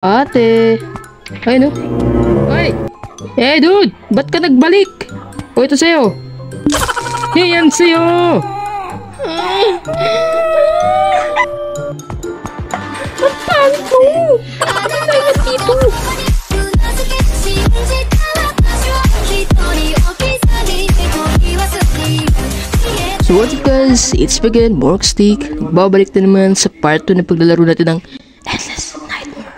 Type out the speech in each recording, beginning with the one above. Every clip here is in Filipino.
Ate. Ay, no? Ay! Eh, dude! Ba't ka nagbalik? O, ito sa'yo. Yan sa'yo! Ba't pangit mo? Ano na yan dito? So what's up guys? It's again, Morkstick. Babalik na naman sa part 2 na paglalaro natin ng Endless Nightmare.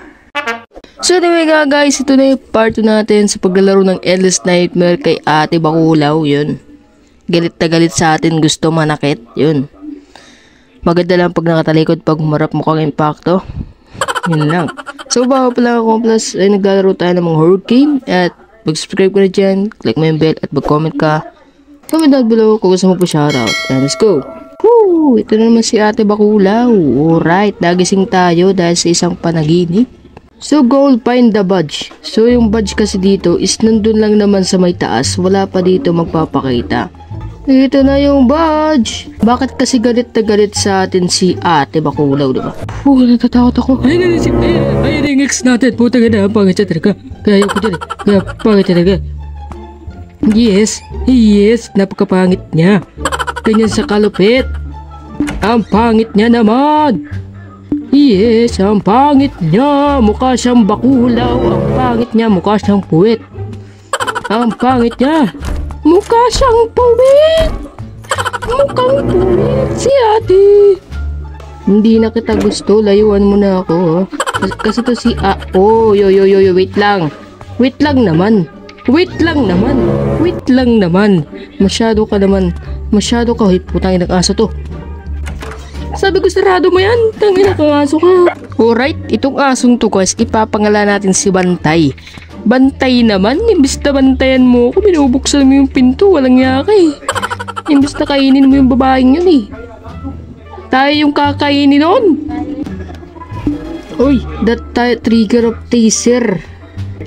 So anyway nga guys, ito na yung part 2 natin sa paglalaro ng Endless Nightmare kay Ate Bakulaw. Yun. Galit na galit sa atin, gusto manakit. Yun. Maganda lang pag nakatalikod, pag humarap mukhang impacto. Yun lang. So bago pala ako plus ay naglalaro tayo ng mga horror game. At mag-subscribe ka na dyan, click mo yung bell at mag-comment ka. Comment down below kung gusto mo po shoutout. And let's go! Woo! Ito na naman si Ate Bakulaw. Alright, nagising tayo dahil sa isang panaginip. So goal, find the badge. So yung badge kasi dito is nandun lang naman sa may taas. Wala pa dito magpapakita. Ito na yung badge. Bakit kasi galit na galit sa atin si Ate Bakulaw, diba? Natatakot ako. Ayun yung ex natin. Puta ka na, pangit siya talaga. Kaya ko dyan eh. Kaya pangit talaga. Yes, napakapangit niya. Ganyan sa kalupit. Ang pangit niya naman. Yes, ang pangit niya. Mukha siyang bakulaw. Ang pangit niya, mukha siyang puwet. Ang pangit niya. Mukha siyang puwet. Mukhang puwet si ate. Hindi na kita gusto. Layuan mo na ako. Kasi to si wait lang. Wait lang naman. Masyado ka. Hoy, putang inang aso to. Sabi ko sarado mo yan. Tangina kang aso ka. Alright, itong asong to guys, ipapangala natin si Bantay. Bantay naman, imbis na bantayan mo ako, binubuksan mo yung pinto, walang yaka eh. Imbis na kainin mo yung babaeng yun eh. Tayo yung kakainin nun. Uy, that trigger of taser.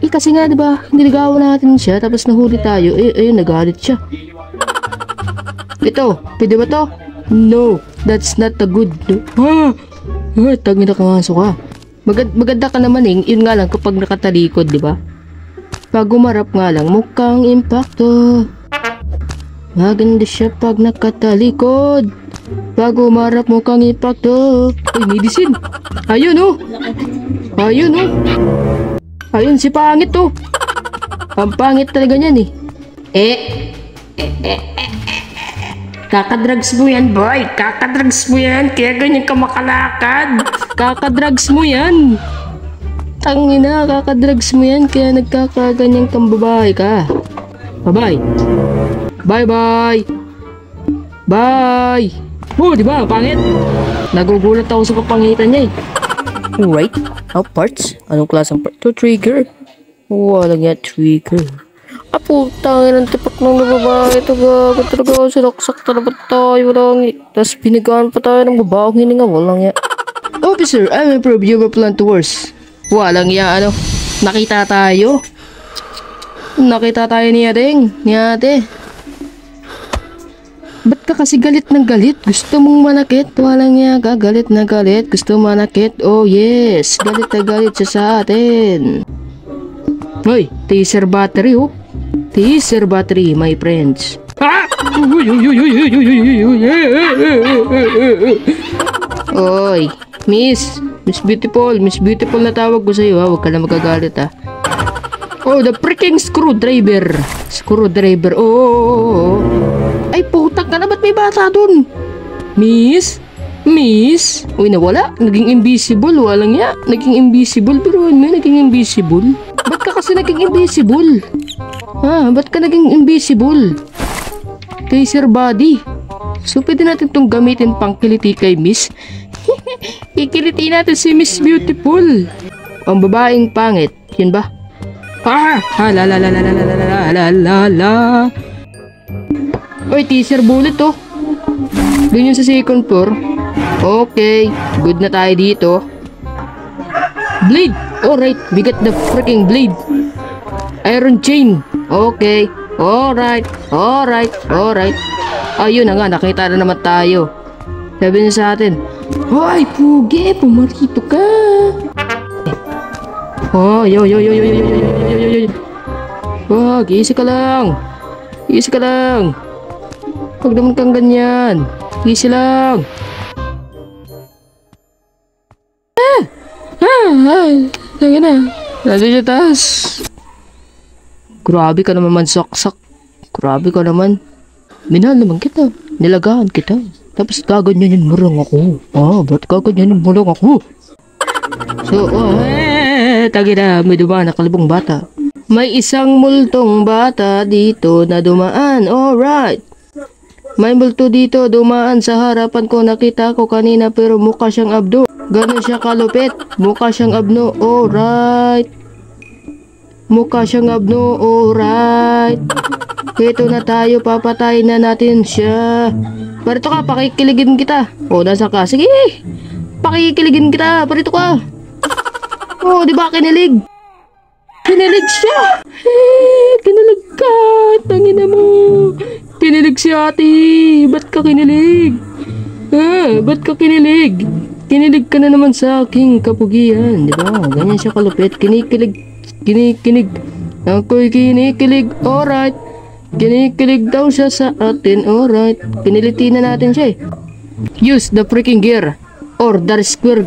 Kasi nga diba, niligawan natin siya tapos nahuli tayo. Ayun, nagalit siya. Ito, pwede ba to? No, that's not a good. Tangina ka nga ka. Maganda ka naman eh. Yun nga lang kapag nakatalikod, diba? Pag umarap nga lang, mukhang impacto. Maganda siya pag nakatalikod. Pag umarap, mukhang impacto. Uy, medicine. Ayun oh. Ayun, si pangit to. Ang pangit talaga niyan eh. Kakadrugs mo yan, boy. Kakadrugs mo yan. Kaya ganyan ka makalakad. Kakadrugs mo yan. Tangina, kakadrugs mo yan. Kaya nagkakaganyan kang babae ka. Bye-bye. Bye-bye. Bye. Diba? Pangit. Nagugulat ako sa kapangitan niya eh. Alright, parts? Anong klaseng part? To trigger? Wala nga trigger. Putangin ang tipak ng babae. Ito gago talaga ako. Sinaksak talaga tayo. Walang tapos binigaan pa tayo ng babaeng hininga. Walang nga. Officer, I'm improve your plan to worse. Walang nga Nakita tayo. Ni ate. Ba't ka kasi galit ng galit? Gusto mong manakit? Walang yaga, galit na galit. Gusto manakit? Oh yes, galit na galit siya sa atin. Hoy, taser battery oh. Taser battery, my friends. Oy, Miss Beautiful na tawag ko sa'yo ha. Huwag ka na magagalit ha. Oh, the freaking screwdriver. Oh. Ay, putak ka na. Ba't may bata dun? Miss? Uy, nawala. Naging invisible. Walang ya. Naging invisible. Pero ano, naging invisible? Ba't ka kasi naging invisible? Ba't ka naging invisible? Taser body. So, pwede natin itong gamitin pang kiliti kay Miss. Ikiliti natin si Miss Beautiful. Ang babaeng pangit. Yun ba? La. Oy, teaser bullet oh. Doon yun sa second floor. Okay, good na tayo dito. Blade. Alright, we got the freaking blade. Iron chain. Okay. Alright. Ayun na nga, nakita na naman tayo. Sabi niya sa atin, hoy, pugi, pumarito ka. Oh, yo. Wag, easy ka lang. Easy ka lang. Huwag naman kang ganyan. Easy lang. Lagi na. Nandun sa taas. Grabe ka naman mansaksak. Grabe ka naman. Minahal naman kita. Nilagaan kita. Tapos gaganyanin mo lang ako. Ba't gaganyanin mo lang ako? So, tagi na. May dumaan na kalabong bata. May isang multong bata dito na dumaan. Alright. May multo dito dumaan sa harapan ko. Nakita ko kanina pero mukha siyang abdo. Ganon siya kalupit. Mukha siyang abno. Alright. Mukha siyang abno. Alright. Ito na tayo. Papatayin na natin siya. Parito ka. Pakikiligin kita. Nasa ka. Sige. Pakikiligin kita. Parito ka. Di ba kinilig? Kinilig siya. Kinilig ka. Tangina mo. Kinilig si ate. Ba't ka kinilig? Ba't ka kinilig? Kinilig ka na naman sa aking kapugian, di ba? Ganyan siya kalupit. Kinikilig. Ako'y kinikilig. Alright. Kinikilig daw siya sa atin. Alright. Kiniliti na natin siya eh. Use the freaking gear. Or the square.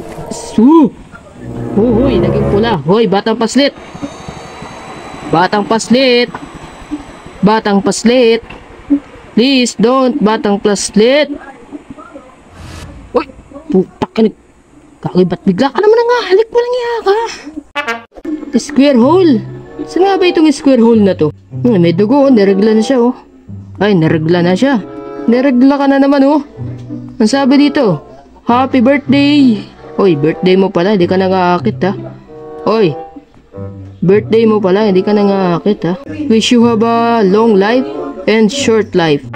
Hoy, naging pula. Hoy, batang paslit. Batang paslit. Batang paslit. Please don't batang paslit. Uy, putak ka. Ba't bigla ka naman nga? Halik mo lang iya ka. Square hole. Saan nga ba itong square hole na to? May dugo. Naregla na siya Ay, naregla na siya. Naregla ka na naman Ang sabi dito, happy birthday. Oy, birthday mo pala. Hindi ka nang-aakit ha. Oy, birthday mo pala. Hindi ka nang-aakit ha. Wish you have a long life and short life.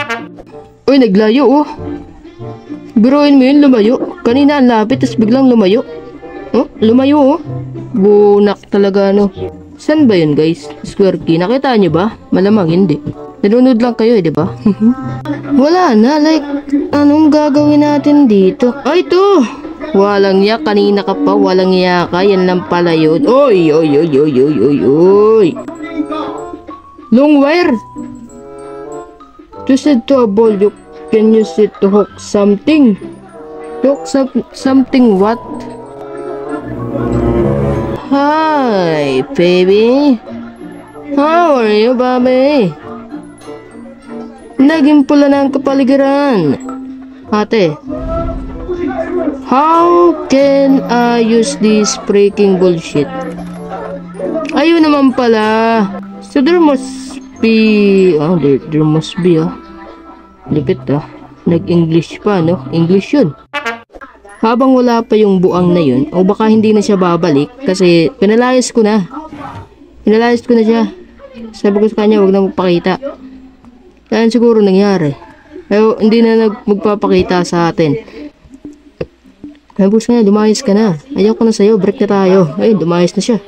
Uy, naglayo Biruin mo yun, lumayo. Kanina ang lapit, tas biglang lumayo. Lumayo Bunak talaga San ba yun guys? Square key. Nakita nyo ba? Malamang hindi. Nanonood lang kayo di ba? Wala na, like, anong gagawin natin dito? Ay, ito! Walang yak, kanina ka pa, walang yak ka. Yan lang pala yun. Oy! Long wire! Twisted to a ball, you can use it to hook something. Hook something what? Hi, baby. How are you, baby? Naging pula na ang kapaligiran. Ate, how can I use this freaking bullshit? Ayun naman pala. So there must be... there must be Lupit Nag-English pa English yun. Habang wala pa yung buang na yun, o baka hindi na siya babalik kasi pinalayas ko na siya. Sabi ko sa kanya wag na magpakita. Kaya siguro nangyari. Pero hindi na magpapakita sa atin. Ay, bukas na, lumayas ka na. Ayaw ko na sa'yo, break na tayo. Ay, lumayas na siya.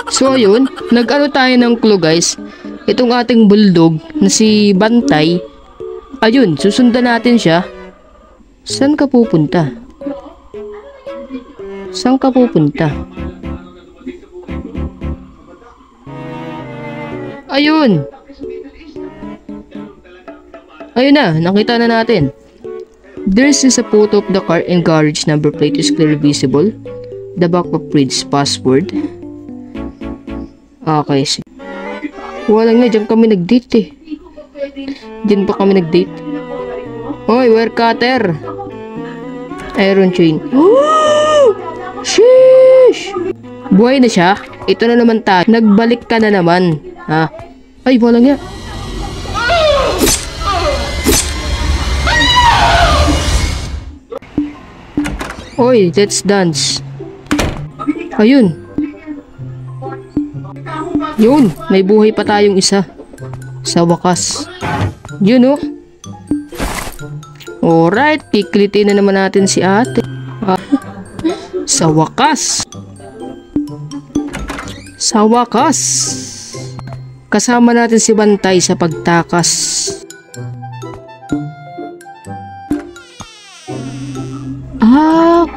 So ayun, nag-ano tayo ng clue guys. Itong ating bulldog na si Bantay. Ayun, susundan natin siya. Saan ka pupunta? Saan ka pupunta? Ayun! Ayun na, nakita na natin. This is a photo of the car and garage number plate is clearly visible. The back of bridge password. Okay, wala nga, dyan kami nag-date Dyan pa kami nag-date. Hoy, wire cutter. Iron chain. Sheesh! Buhay na siya. Ito na naman tayo. Nagbalik ka na naman. Ay, wala nga. Oy, let's dance. Ayun. Yun, may buhay pa tayong isa. Sa wakas. Yun Alright, kikilitin na naman natin si ate. Sa wakas. Sa wakas. Kasama natin si Bantay sa pagtakas.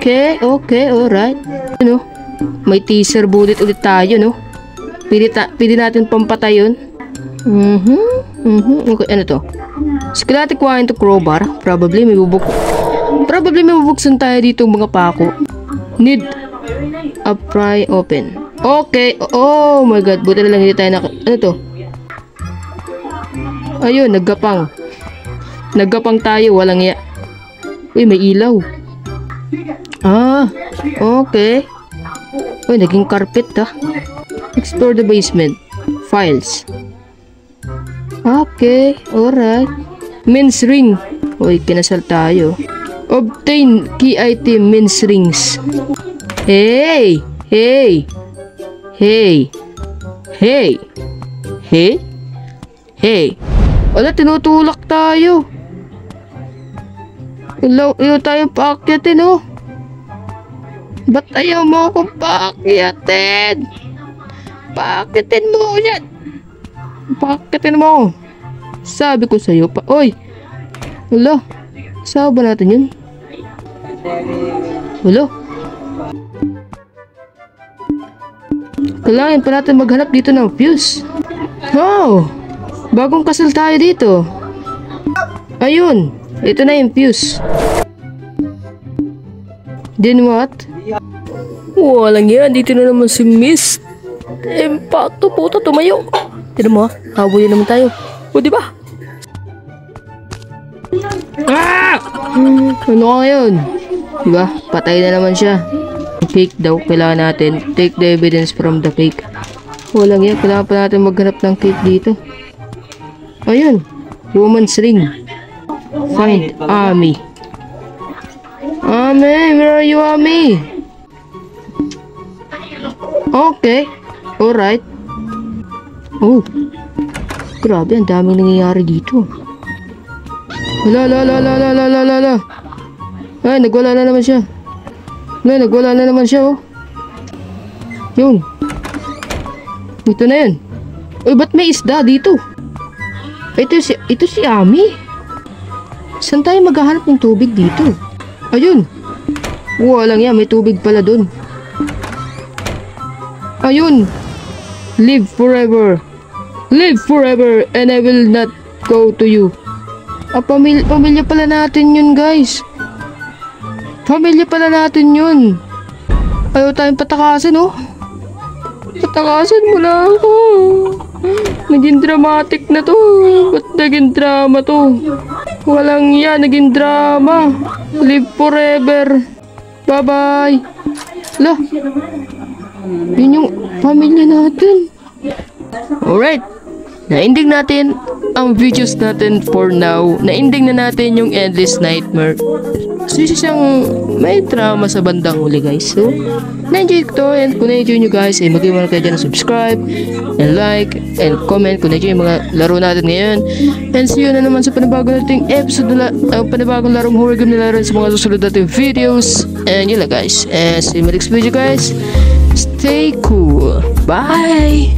Okay, alright. May teaser bullet ulit tayo, no? Pwede natin pampatay yun. Okay, ano to? Skeletic wine to crowbar. Probably may mabubuksan tayo dito mga pako. Need a pry open. Okay. Oh my god. Buti na lang hindi tayo ano to? Ayun, naggapang. Naggapang tayo. Walang iya. Uy, may ilaw. Okay. Uy, naging carpet Explore the basement. Files. Okay, alright. Men's ring. Uy, kinasal tayo. Obtain key item men's rings. Hey! Wala, tinutulak tayo. Ayaw tayo paakyatin, oh. Ba't ayaw mo akong paakyatin? Paakyatin mo yan. Paakyatin mo. Sabi ko sa'yo pa. Oy! Wala. Saan ba natin yun? Wala. Kailangan pa natin maghanap dito ng fuse. Oh! Bagong kasal tayo dito. Ayun. Ito na yung fuse. Then what? Walang yan. Dito na naman si Miss. Impacto, puto, tumayo. Tira mo, habulin naman tayo. O, diba? Ano ka ngayon? Diba? Patay na naman siya. Cake daw. Kailangan natin. Take the evidence from the cake. Walang yan. Kailangan pa natin maghanap ng cake dito. Ayun. Woman's ring. Find Ami. Ami, where are you, Ami? Okay. Alright. Oh. Grabe, ang daming nangyayari dito. Hala. Ay, nagwala na naman siya. Oh. Yun. Ito na yan. Uy, ba't may isda dito? Ito si Ami. Saan tayo maghahanap ng tubig dito? Ayun. Walang yan, may tubig pala dun. Ayun. Live forever and I will not go to you. Pamilya pala natin yun, guys. Pamilya pala natin yun. Ayaw tayong patakasin, oh. Patakasin mo na ako. Naging dramatic na to. Ba't naging drama to? Walang yan, naging drama. Live forever. Bye-bye. Lah. Yun yung pamilya natin. Alright. Na-ending natin ang videos natin for now. Na-ending na natin yung Endless Nightmare. So, isa siyang may trauma sa bandang huli, guys. So, na-enjoy ko to. And kung na-enjoy nyo, guys, ay mag-iwan kayo dyan na subscribe and like and comment kung na-enjoy yung mga laro natin ngayon. And see you na naman sa panibagong nating episode na panibagong larong horror game na laro sa mga susunod nating videos. And yun lang, guys. And see you in my next video, guys. Stay cool. Bye!